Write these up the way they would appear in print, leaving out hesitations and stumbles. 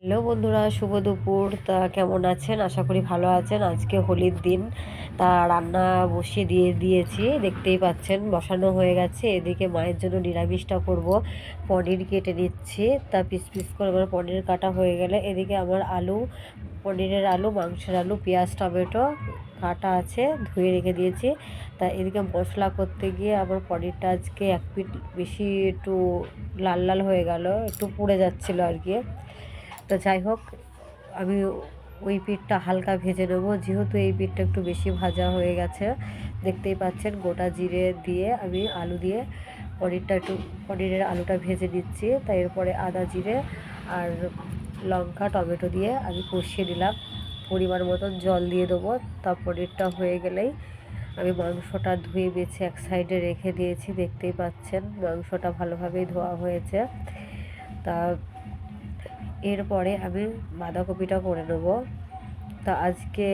Hello বন্ধুরা, শুভ দুপুর। তা কেমন আছেন? আশা করি ভালো আছেন। আজকে হোলির দিন, তা রান্না বসিয়ে দিয়েছি, দেখতেই পাচ্ছেন বসানো হয়ে গেছে। এদিকে মায়ের জন্য নিরামিষটা করব, পনির কেটে নিচ্ছি। তা পিস পিস করে আমার পনির কাটা হয়ে গেলে এদিকে আমার আলু, পনিরের আলু, মাংসের আলু, পেঁয়াজ, টমেটো কাটা আছে, ধুয়ে রেখে দিয়েছি। তা এদিকে মশলা করতে গিয়ে আমার পনিরটা আজকে এক পিঠ বেশি একটু লাল লাল হয়ে গেল, একটু পুড়ে যাচ্ছিলো আর কি। তো যাই হোক, আমি ওই পিঠটা হালকা ভেজে নেবো, যেহেতু এই পিঠটা একটু বেশি ভাজা হয়ে গেছে। দেখতেই পাচ্ছেন গোটা জিরে দিয়ে আমি আলু দিয়ে পনিরের আলুটা ভেজে দিচ্ছি। তাই এরপরে আদা, জিরে আর লঙ্কা, টমেটো দিয়ে আমি কষিয়ে দিলাম। পরিমাণ মতন জল দিয়ে দেবো। তা পনিরটা হয়ে গেলেই আমি মাংসটা ধুয়ে বেছে এক সাইডে রেখে দিয়েছি। দেখতেই পাচ্ছেন মাংসটা ভালোভাবেই ধোয়া হয়েছে। তা এরপরে আমি বাঁধাকপিটা করে নেব। তা আজকে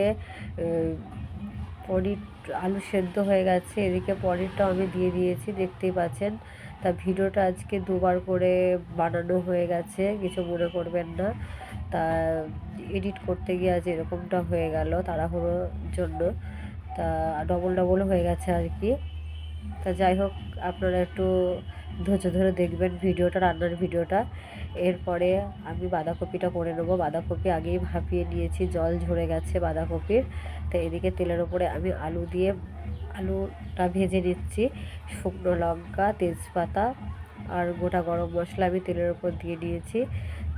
পনির, আলু সেদ্ধ হয়ে গেছে, এদিকে পনিরটাও আমি দিয়ে দিয়েছি, দেখতেই পাচ্ছেন। তা ভিডিওটা আজকে দুবার করে বানানো হয়ে গেছে, কিছু মনে করবেন না। তা এডিট করতে গিয়ে আজ এরকমটা হয়ে গেল তাড়াহুড়োর জন্য। তা ডবল ডবল হয়ে গেছে আর কি। তা যাই হোক, আপনারা একটু ধৈর্য ধরে দেখবেন ভিডিওটা, রান্নার ভিডিওটা। এরপরে আমি বাঁধাকপিটা করে নেবো। বাঁধাকপি আগেই ভাপিয়ে নিয়েছি, জল ঝরে গেছে বাঁধাকপির। তো এদিকে তেলের ওপরে আমি আলুটা ভেজে নিচ্ছি। শুকনো লঙ্কা, তেজপাতা আর গোটা গরম মশলা আমি তেলের ওপর দিয়ে দিয়েছি।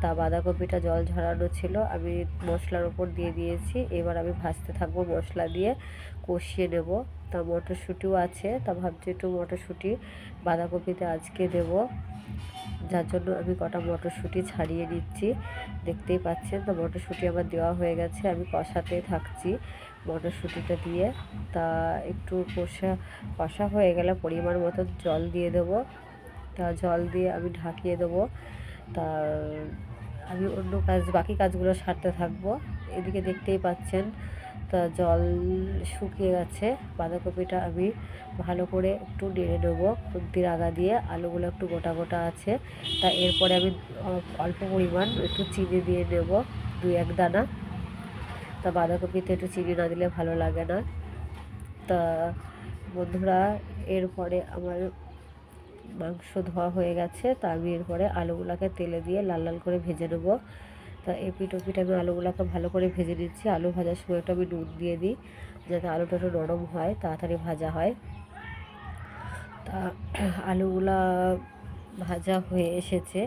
তা বাঁধাকপিটা জল ঝরানো ছিল, আমি মশলার ওপর দিয়ে দিয়েছি। এবার আমি ভাজতে থাকবো মশলা দিয়ে, কষিয়ে নেব। তা মটরশুঁটিও আছে, তা ভাবছি একটু মটরশুঁটি বাঁধাকপিতে আজকে দেব, যার জন্য আমি কটা মটরশুঁটি ছাড়িয়ে নিচ্ছি। দেখতেই পাচ্ছেন, তো মটরশুঁটি আমার দেওয়া হয়ে গেছে, আমি কষাতে থাকছি মটরশুঁটিটা দিয়ে। তা একটু কষা হয়ে গেলে পরিমাণ মতো জল দিয়ে দেবো। তা জল দিয়ে আমি ঢাকিয়ে দেবো। তা আমি অন্য বাকি কাজগুলো সারতে থাকবো। এদিকে দেখতেই পাচ্ছেন, তা জল শুকিয়ে গেছে। বাঁধাকপিটা আমি ভালো করে একটু নেড়ে নেবো খুন্তির আগা দিয়ে, আলুগুলো একটু গোটা গোটা আছে। তা এরপরে আমি অল্প পরিমাণ একটু চিনি দিয়ে নেব, 2-1 দানা। তা বাঁধাকপিতে একটু চিনি না দিলে ভালো লাগে না। তা বন্ধুরা, এরপরে আমার মাংস ধোয়া হয়ে গেছে। তা আমি এরপরে আলুগুলোকে তেলে দিয়ে লাল লাল করে ভেজে নেবো। তা এপিট ওপিট আমি আলুগুলোকে ভালো করে ভেজে নিচ্ছি। আলু ভাজার সময় একটু আমি নুন দিয়ে দিই, যাতে আলুটা একটু নরম হয়, তাড়াতাড়ি ভাজা হয়। তা আলুগুলা ভাজা হয়ে এসেছে,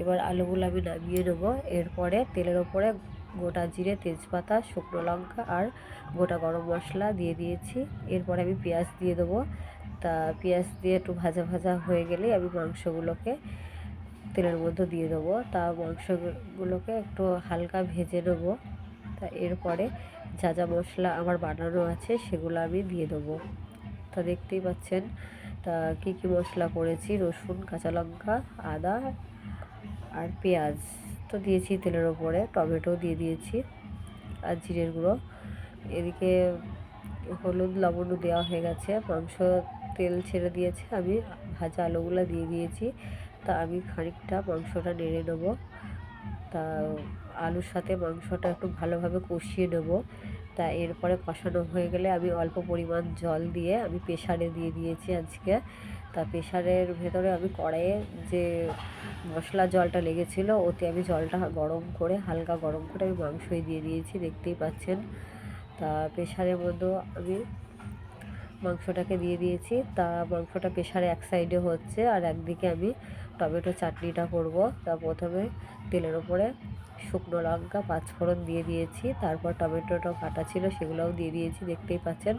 এবার আলুগুলো আমি নামিয়ে নেবো। এরপরে তেলের ওপরে গোটা জিরে, তেজপাতা, শুকনো লঙ্কা আর গোটা গরম মশলা দিয়ে দিয়েছি। এরপরে আমি পেঁয়াজ দিয়ে দেবো। তা পেঁয়াজ দিয়ে একটু ভাজা ভাজা হয়ে গেলেই আমি মাংসগুলোকে তেলের মধ্যে দিয়ে দেবো। তা মাংসগুলোকে একটু হালকা ভেজে নেবো। তা এরপরে যা যা মশলা আমার বানানো আছে সেগুলো আমি দিয়ে দেবো। তা দেখতেই পাচ্ছেন, তা কী কী মশলা করেছি: রসুন, কাঁচা লঙ্কা, আদা আর পেঁয়াজ তো দিয়েছি তেলের ওপরে, টমেটো দিয়ে দিয়েছি আর জিরের গুঁড়ো। এদিকে হলুদ, লবণও দেওয়া হয়ে গেছে। মাংস তেল ছেড়ে দিয়েছে, আমি ভাজা আলুগুলো দিয়ে দিয়েছি। তা আমি খানিকটা মাংসটা নেড়ে নেবো। তা আলুর সাথে মাংসটা একটু ভালোভাবে কষিয়ে নেব। তা এরপরে কষানো হয়ে গেলে আমি অল্প পরিমাণ জল দিয়ে আমি প্রেসারে দিয়ে দিয়েছি আজকে। তা প্রেসারের ভেতরে আমি কড়াইয়ে যে মশলা জলটা লেগেছিলো, ওতে আমি জলটা গরম করে, হালকা গরম করে আমি মাংসই দিয়ে দিয়েছি, দেখতেই পাচ্ছেন। তা প্রেসারের মধ্যে আমি মাংসটাকে দিয়ে দিয়েছি। তা মাংসটা প্রেসারে এক সাইডে হচ্ছে, আর একদিকে আমি টমেটো চাটনিটা করব। তা প্রথমে তেলের ওপরে শুকনো লঙ্কা, পাঁচফোড়ন দিয়ে দিয়েছি, তারপর টমেটোটাও কাটা ছিল সেগুলোও দিয়ে দিয়েছি, দেখতেই পাচ্ছেন।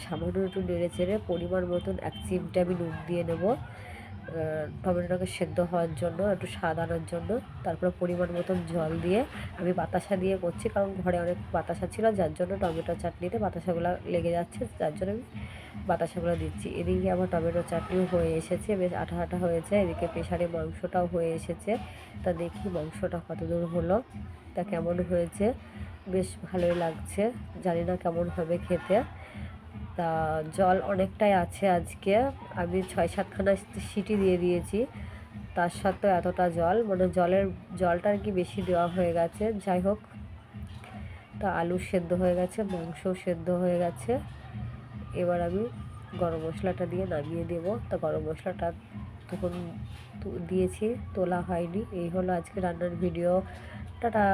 সামান্য একটু নেড়ে চেড়ে পরিমাণ মতন 1 চিমটে আমি নুন দিয়ে নেব, টমেটোটাকে সেদ্ধ হওয়ার জন্য, একটু স্বাদ আনার জন্য। তারপর পরিমাণ মতন জল দিয়ে আমি বাতাসা দিয়ে করছি, কারণ ঘরে অনেক বাতাসা ছিল, যার জন্য টমেটো চাটনিতে বাতাসাগুলো লেগে যাচ্ছে, যার জন্য আমি বাতাসাগুলো দিচ্ছি। এদিকে আমার টমেটো চাটনিও হয়ে এসেছে, বেশ আঠা আঠা হয়েছে। এদিকে প্রেসারে মাংসটাও হয়ে এসেছে। তা দেখি মাংসটা কতদূর হলো, তা কেমন হয়েছে। বেশ ভালোই লাগছে, জানি না কেমন হবে খেতে। তা জল অনেকটাই আছে আজকে, আমি 6-7 খানা সিটি দিয়ে দিয়েছি। তার সাথেও এতটা জল, মানে জলটা আর কি বেশি দেওয়া হয়ে গেছে। যাই হোক, তা আলু সেদ্ধ হয়ে গেছে, মাংস সেদ্ধ হয়ে গেছে। এবার আমি গরম মশলাটা দিয়ে নামিয়ে দেব। তা গরম মশলাটা তখন দিয়েছি, তোলা হয়নি। এই হলো আজকে রান্নার ভিডিও। টাটা।